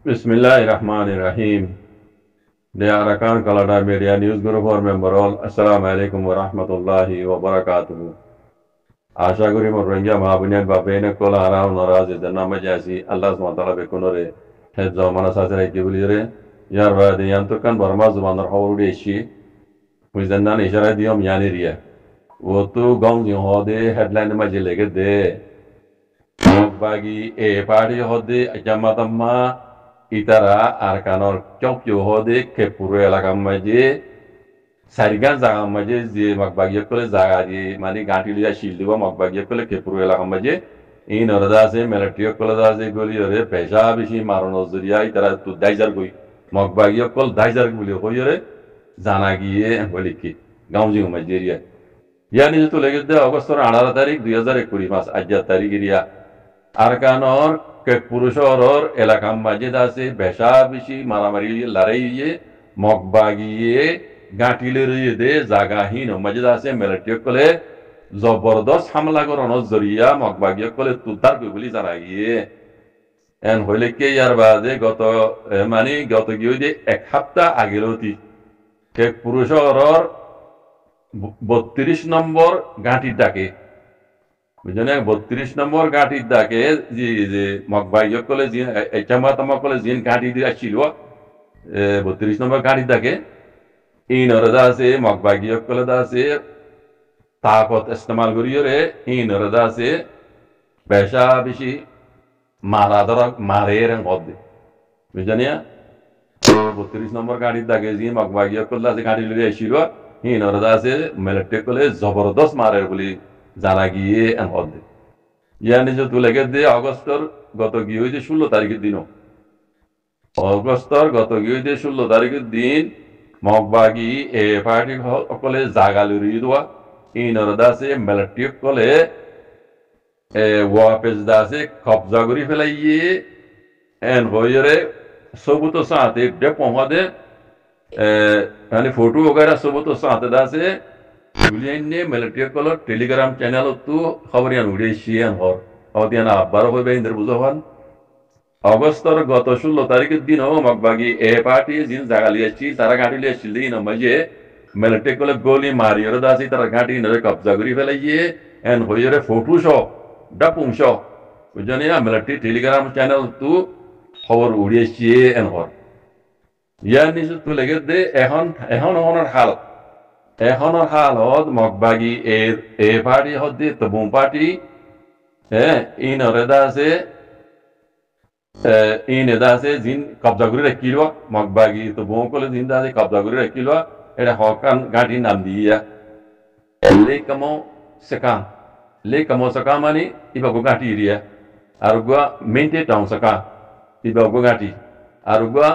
Bismillahirrahmanirrahim. They are Arakan Kalada Media News Group for member all. Assalamu alaikum wa rahmatullahi wa barakatuh. आशा करी मोरंगिया महाबुनियाद बापे ने Cola हराम नाराज है दन्ना में जैसी अल्लाह सुब्हानहू तआला बेकुनरे है ज़माना सासरे की बुलियरे यार वादे यान तो कन बरमा ज़ुबान रहाउडी शी मुझदन्ना ने इशारा दिया हम यानी रिया वो तो गांव जो हो दे हेडलाइन में जिले के दे बागी ए पार्टी हो दे जमातम्मा इतरा आरकानोर क्यों हो दे के पूरे इलाका में जे Sarigan zaga maje zi makbagiye kole zaga di mani ganti liya shildiwa makbagiye kole kepuru ela maje in orada se melatiyo kole da se goli ore pesha bishi marono zuriya itara tu daijar goi makbagiye kol daijar goli hoyore zanagiye boliki gaunji majeriya yani je to lege de Augustor 18 তারিখ 2021 মাস ajja tarigiriya arkanor kepuru shoror elakam maje da se pesha bishi maramari lareiye makbagiye গাঁটিলের দে জাগাহীন মজেদ আছে military কলে জবরদস্ত হামলা করানোর জরিয়া মগবাগিয়ে কলে তুদ্দার কইবলি জানা গিয়ে N হইলে কে ইয়ার বাদে গত গিয়ে যে এক সপ্তাহ আগেলতি এক পুরুষর 32 নম্বর গাঁটির ডাকে বুঝলেন 32 নম্বর গাঁটির ডাকে যে মগবাগিয়ে কলে যে জামাতামা কলে জিন গাঁটি দিয়ে আসছিল 32 নম্বর গাঁটির ডাকে in orada se makbagi yokolada se taakot istemal guriyore in orada se besha bishi maradara mareren godde bijaniya 32 নম্বর গাড়ি দাগে জি makbagi yokolada se গাড়ি লয়ে আসিলো in orada se military kole জবরদস্ত মারের বলি জানা গিয়ে এন godde yani যে তুলেগে দে আগস্টর গত গিয়ে হইছে 16 তারিখের দিন আগস্টর গত গিয়ে হইছে 16 তারিখের দিন মগবাগি এ পার্টি কলে জাগালুরি দোয়া ইনরদা সে মিলিটারি কলে ওয়াপেজ দাসে কবজা করি ফেলাইয়ে এন হইরে सबूत साथे डे पहुंचे यानी फोटो वगैरह सबूत साथे दासे जुलियन ने मिलिटारी कले टेलीग्राम चैनल तो खबरियान उड़े शियान और दियाना बारो होबे इंदर बुझावन অগস্টর গত 16 তারিখের দিন মগবাগি এ পার্টি জিন জায়গা লিয়েছি তারা গাড়ি লিয়েছিল দিন মাঝে মিলিটারি কলে গলি মারিয়ে দাসি তারা গাড়ি নরে কবজা করি ফেলাইয়ে এন হইরে ফটো শো ডাপুং শো বুঝনি না মিলিটারি টেলিগ্রাম চ্যানেল তু খবর উড়িয়েছি এন হর ইয়ার নিচে তু লেগে দে এখন হনর হালত মগবাগি এ পার্টি হদ্দি তবুম পার্টি ইন রেদাসে in edase zin kabza guri rakilwa magbagi to bonkole zin dase kabza guri rakilwa era hokan gati nam diya le kamo saka mani iba go gati iriya arugwa mente town saka iba go gati arugwa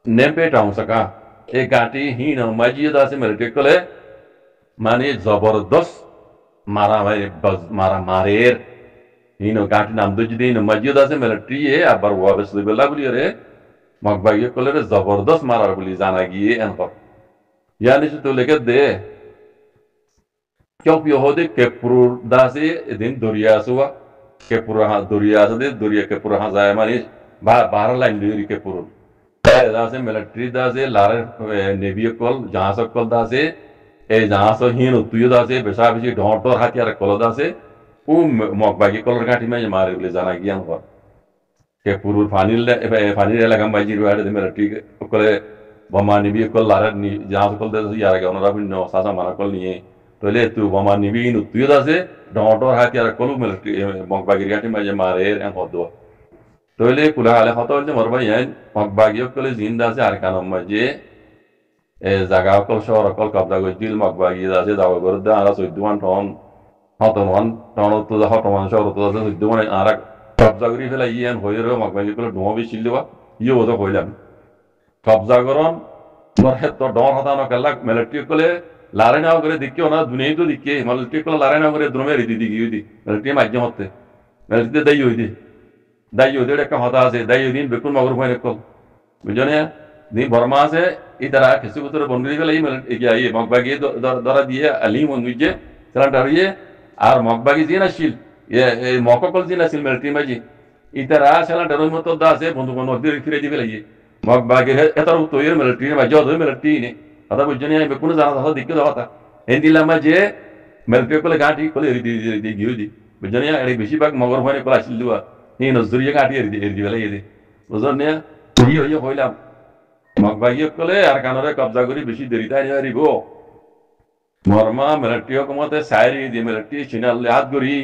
nempe town saka e gati hina maji dase military kole mani zabardast mara marer ino gati nam dojdi ino majid ase military e abar wabes lebela buli re magbagi kolere zabardast marar buli jana giye en kor yani to leke de kyop yohode kepur dase edin doriya suwa kepur ha doriya de doriya kepur ha jay mani bar line dori kepur dase military dase lare navy kol jahas kol dase e jahas hin tuyo dase besa bishi dhontor hatiar kol dase মগবাগি কলর গাঁটি মাঝে মারে বলে জানা গিয়ান হর কে পুরো ফানির এলাকা মাঝি রুয়াড়ে military কলে বোমা নিবি কল লারে জাহাজ কল দে ইয়ার আগে ওনারা ভিন্ন সাসা মানা কল নিয়ে তলে তু বোমা নিবি ইনু তুই দাসে ডটর হাতিয়ার কল মিলিটারি মগবাগি গাঁটি মাঝে মারে এন হদ তলে কুলা আলে হতল যে মরবা ইয়ান মগবাগি কলে জিন্দা আছে আর কানম মাঝে এ জায়গা কল শহর কল কবজা গইল মগবাগি দাসে দাও গর দা আরা 14 টন হতমান টনতো হতমান শহরতো আছে দুমান আর কবজা করি ফেলা ইয়ান হইরে মগবাগি কলে ডোমা বেশি দিবা ইও তো কইলাম কবজা করন তোর হেত ডর হতানো কালা মিলিটারি কলে লারে নাও করে দিকিও না দুনিয়া তো দিকে মিলিটারি কলে লারে নাও করে দ্রমে রিদি দিকি হইদি মিলিটারি মাঝে হতে মিলিটারি দাই হইদি একটা হতা আছে দাই দিন বেকুন মগর হইনে কল বুঝনে নি বর্মা আছে ইতারা কিছু ভিতরে বন্ধুরি ফেলা এই মগবাগি ধরা দিয়ে আলিম অনুজে চালান ডারিয়ে আর মগবাগি জিন আসিল এই মককল জিন আসিল মিলিটারি মাঝি ইতারা শালা ডরই মতো দাসে বন্ধু বান্ধব দিয়ে ফিরে দিবে লাগিয়ে মগ বাগে এতার তৈরি মিলিটারি বা যদ মিলিটারি নে কথা বুঝছো নি আমি কোনো জানা কথা দিকে যাওয়া এই দিলাম যে মিলিটারি কলে গাঁটি কলে এরি গিয়ে দি বুঝছো নি এর বেশিরভাগ মগর ভয় কলে আসিল দুয়া এই নজরিয়া গাঁটি এরি দিবে লাগিয়ে বুঝছো নি ইয়ে হইলাম মগ বাগিয়ে কলে আর কানরে কবজা করি বেশি দেরি তাই নিব মর্মা মিলিটারি কমতে সাইরি দি মিলিটারি চিনালে হাত করি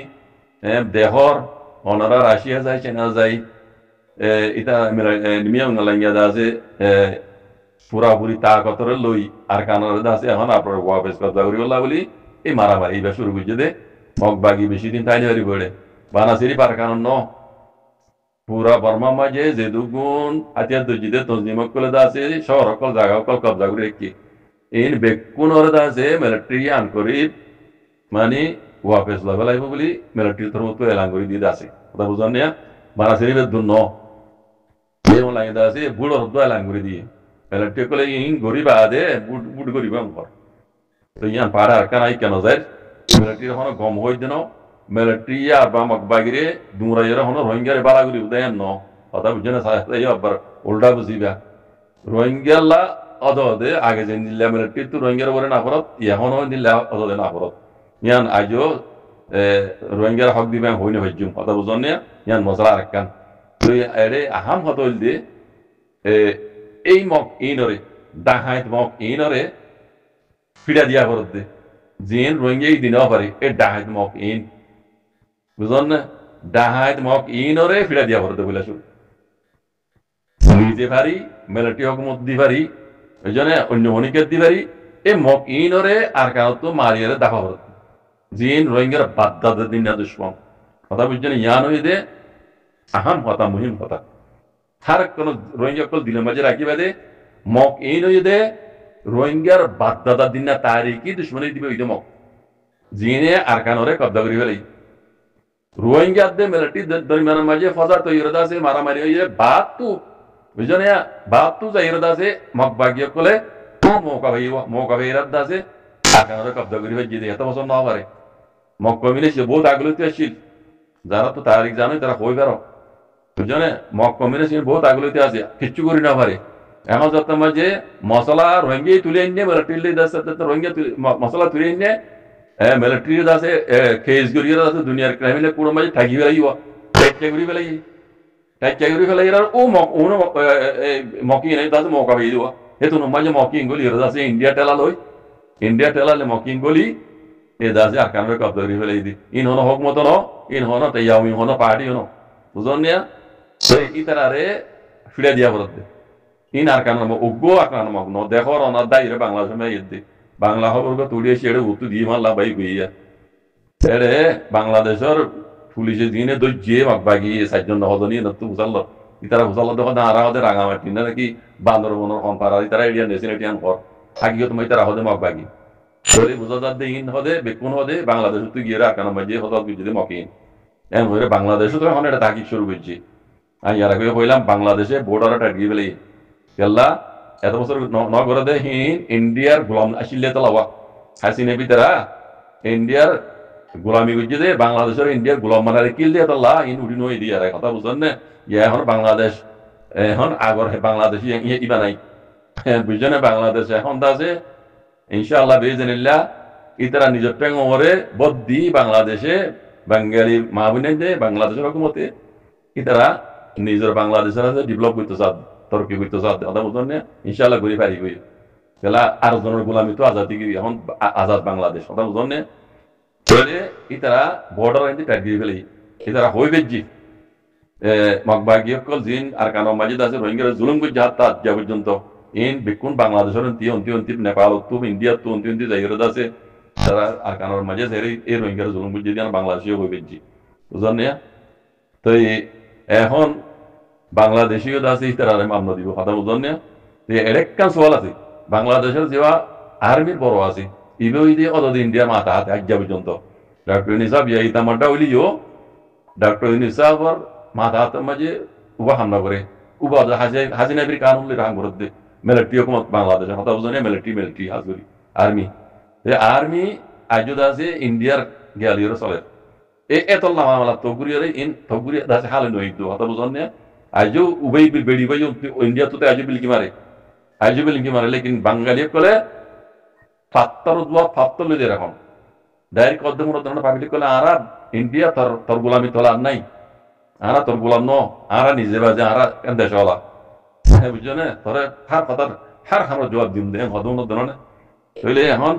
দেহর অনারা রাশিয়া যায় চেনা যায় এটা নিমিয়া নালাঙ্গিয়া আছে পুরাপুরি তাকতরে লই আর কানরে আছে এখন আপনার ওয়াপেস কবজা করি বললা বলি এই মারামারি এইবার শুরু করছে দে মগ বাগি বেশি দিন তাই নিবারি পড়ে বানাসিরি পার কারণ ন পুরা বর্মা মাঝে যে দুগুণ আতিয়া দজিদে তসনিমক কলে আছে শহর অকল জায়গা অকল কবজা করে রেখি এই বেকুন ওরে আছে মিলিটারি আন করি মানে ওয়াপেস লবে লাগবে বলি মিলিটারি তোর মতো এলান করে দিয়ে আছে কথা বুঝান না বানাসিরি বেদুন ন যেমন লাগে আছে বুড়ো হতো এলান করে দিয়ে মিলিটারি কলে ইন গরিব আদে বুট গরিব অঙ্কর তো ইয়ান পাড়া আর কানাই কেন যায় মিলিটারি হনো গম হই দেন মিলিটারি আর বা মগবাগিরে দুমরাইয়ের হনো রোহিঙ্গারে বালাগুলি উদয়ন ন কথা বুঝছে না এই আবার উল্টা বুঝিবা রোহিঙ্গাল্লা অদে আগে যে নিলে মিলিটারি তো রোহিঙ্গার বলে না করত এখনো নিলে অদে না করত ইয়ান আজও রোহিঙ্গার হক দিবে হই না হইজুম কথা বুঝন না ইয়ান মশলা রাখান তো এরে আহাম হতল দিয়ে এই মগ ইনরে ডাহাইত মগ ইনরে ফিরা দিয়া করত দে জিন রোহিঙ্গা এই দিনও পারে এ ডাহাইত মগ ইন বুঝন না ডাহাইত মগ ইনরে ফিরা দিয়া করত বলে শুরু নিজে পারি মিলিটারি হকুমত দি পারি ওই জন্য অন্য অনেকের দি পারি এই মগ ইনরে আর কারণ তো মারিয়ারে দেখা করত জিন রোহিঙ্গার বাদ্দাদের দিন না দুশ্মন কথা বুঝছেন ইয়ান হয়ে দে আহাম কথা মুহিম কথা হার কোন রোহিঙ্গা কল দিলের মাঝে রাখি বাদে মক এই নয় দে রোহিঙ্গার বাদ্দাদার দিন না তারিখই দুশ্মনী দিবে ওই মক জিনে আর কানরে কবজা করি ফেলাই রোহিঙ্গা দে মিলিটারি দরমিয়ানের মাঝে ফজার তো ইরদা আছে মারামারি হয়ে বাদ তু বুঝছেন বাদ তু যা ইরদা আছে মক বাগিয়ে কলে মৌকা ভাই ইরাদা আছে আর কানরে কবজা করি ফেলাই দিয়ে এত বছর না পারে মক কমিউনিস্ট বহুত আগলতে আসছিল যারা তো তারিখ জানোই তারা হই পারো বুঝছেন মক কমিউনিস্ট বহুত আগলতে আছে কিচ্ছু করি না পারে এখন যত মাঝে মশলা রোহিঙ্গা তুলে এনে মিলিটারি রোহিঙ্গা মশলা তুলে এনে মিলিটারি আছে কেস করিয়ে আছে দুনিয়ার ক্রাইমিলে কোনো মাঝে ঠাকি ফেলাই ঠাক্কা করি ফেলাই ও মকি নাই তাতে মকা হয়ে দেওয়া সেইটো মাঝে মকিং গলি আছে ইন্ডিয়া টেলালে মকিং গলি এ দাসে আকানোর কবজা করি ফেলাই দি ইন হনো হক মতো ন ইন হনো তাইয়াও ইন হনো পার্টি হনো বুঝন নিয়া ই তারারে ফিরে দিয়া বলতে ইন আর কারণ উগ্র আকান মগ ন দেখর অনার দাইরে বাংলাদেশ মে ইদ্দি বাংলা খবর তুলিয়ে সেড়ে উত্তু দিয়ে মারলা বাই গইয়া সেড়ে বাংলাদেশের পুলিশে দিনে দইজে মগবাগি সাতজন নহজনী নতু বুঝাল ইতারা বুঝাল দেখো না আরা হদে রাঙামাটি না নাকি বান্দরবনের কম্পারা ইতারা এরিয়া নেছেন এটিয়ান ঘর থাকিও তুমি ইতারা হদে মগবাগি সরি বুঝাদার দে ইন হদে বেকুন হদে বাংলাদেশ তুই গিয়ে রাখান মাঝে হঠাৎ বুঝে মকিন এম হয়ে বাংলাদেশও তো এখন এটা তাকিব শুরু করছি আমি আর আগে কইলাম বাংলাদেশে বোর্ডার টাটকি ফেলে কেল্লা এত বছর ন করে দে হিন ইন্ডিয়ার গোলাম আসিলে তো লাবা হাসিনে ভিতরা ইন্ডিয়ার গোলামি বুঝে দে বাংলাদেশের ইন্ডিয়ার গোলাম মানারে কিল দিয়ে তাল্লা ইন উঠি নই দিয়ে আর কথা বুঝছেন না ইয়া এখন বাংলাদেশ এখন আগর বাংলাদেশি ইবা নাই বুঝছেন বাংলাদেশ এখন তা আছে ইনশাআল্লাহ বেজনিল্লাহ ইতারা নিজের পেঙ্গরে বদ্দি বাংলাদেশে বাঙালি মা বোনের দে বাংলাদেশের হুকুমতে ইতারা নিজের বাংলাদেশের আছে ডেভেলপ করতে চান তরকি করতে চান কথা বুঝুন না ইনশাআল্লাহ ঘুরে পারি গই গেলা আর জনের গোলামি তো আজাদি এখন আজাদ বাংলাদেশ কথা বুঝুন না তাহলে ইতারা বর্ডার আইতে টাইট ফেলে ইতারা হই বেজি মগবাগি কল জিন আর কানো মাজিদ আছে রোহিঙ্গার জুলুম করছে হাত যা পর্যন্ত ইন বিকুন বাংলাদেশের অন্তি নেপাল তুম ইন্ডিয়া তো অন্তি জায়গা আছে তারা আর কানোর মাঝে এই রোহিঙ্গার জুলুম করছে দিয়ে বাংলাদেশীয় হয়ে বেজি বুঝলেন না তো এখন বাংলাদেশীয় আছে তারা মামলা দিব কথা বুঝলেন না এরেকান সওয়াল আছে বাংলাদেশের যে আর্মির বড় আছে ইবেও দিয়ে অত ইন্ডিয়ার মাথা হাতে আজ পর্যন্ত ডক্টর ইউনিসাফ ইতামারটা হইলিও ডক্টর ইউনিসাফর মাথা হাতের মাঝে উবা হামলা করে উবা হাজিনাবির কানুন রাং করে দে মিলিটারি হুকুমত বাংলাদেশের কথা বুঝলেন মিলিটারি হাজুরি আর্মি আর্মি আজ আছে ইন্ডিয়ার গেলিওর চলে এতল্লা মামলা তগুরিয়ারে ইন তগুরিয়া দাসে হালে নইতো হতা বুঝন না আজও উবাই বেড়ি ভাই ইন্ডিয়া তো আজও বিলকি মারে আজও বিলকি মারে লেকিন বাঙালি কলে ফাত্তর দোয়া ফাত্তর লই এরকম ডাইরেক্ট অর্ধ মনে ধরনের পাবলিক কলে আরা ইন্ডিয়া তোর তোর গোলামি তোলা আর নাই আরা তোর গোলাম ন আরা নিজে বাজে আরা দেশ হলা বুঝছো না তোরে হার কথার হার আমরা জবাব দিন দেন হদ মনে ধরনের তাহলে এখন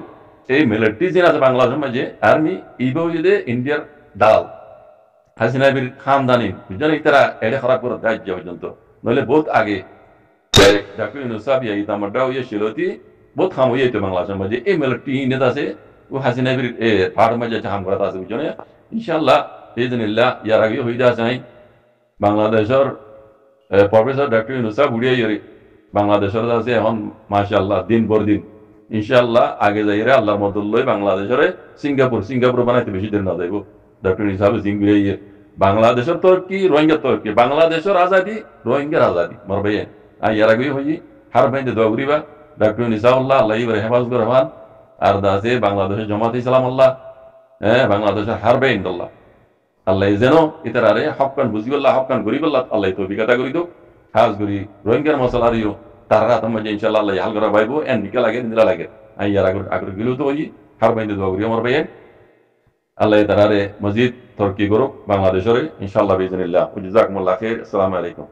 এই মিলিটারি যে আছে বাংলাদেশের মাঝে আর্মি ইবো যদি ইন্ডিয়ার দালাল হাসিনাবির খানদানি বুঝলেন তারা এটা খারাপ করে রাজ্য পর্যন্ত নইলে বহুত আগে ডাক্তার ইউনুসাব ইয়া ইতামারটাও ইয়ে শিলতি বহুত খাম হয়ে যেত বাংলাদেশের মাঝে এই মিলিটারি নেতা আছে ও হাসিনাবির পাহাড়ের মাঝে হাম করা আছে বুঝলেন ইনশাল্লাহ ইজনিল্লাহ ইয়ার আগে হয়ে যাওয়া চাই বাংলাদেশের প্রফেসর ডাক্তার ইউনুসাব উড়িয়ে ইয়ে বাংলাদেশের আছে এখন মাশাআল্লাহ দিন পর দিন ইনশাআল্লাহ আগে যাইরে আল্লাহর মদুল্লই বাংলাদেশের সিঙ্গাপুর বানাইতে বেশি দিন না যাইব ডক্টর হিসাবে সিঙ্গুরে বাংলাদেশের তর্কি রোহিঙ্গার তর্কি বাংলাদেশের আজাদি রোহিঙ্গার আজাদি মর ভাই আর ইয়ার আগে হই হার ভাইতে দোয়া করিবা ডক্টর নিসাউল্লাহ আল্লাহ ইবরে হেফাজত রহমান আর দাসে বাংলাদেশের জামাত ইসলাম আল্লাহ বাংলাদেশের হার ভাই ইনদাল্লাহ আল্লাহ যেন ইতারারে হকান বুঝিবাল্লাহ হকান গরিবাল্লাহ আল্লাহ তৌফিকতা করি দো খাস করি রোহিঙ্গার মশলারিও তারা তোমার ইনশাআল্লাহ আল্লাহ হাল করা পাইবো এন নিকে লাগে নিলা লাগে আই ইয়ার আগে গেলেও তো হই হার ভাইতে দোয়া করি আমার ভাই আল্লাহ তারারে মসজিদ তরকি করুক বাংলাদেশের ইনশাআল্লাহ বিজনিল্লাহ জাযাকুমুল্লাহ খাইর আসসালামু আলাইকুম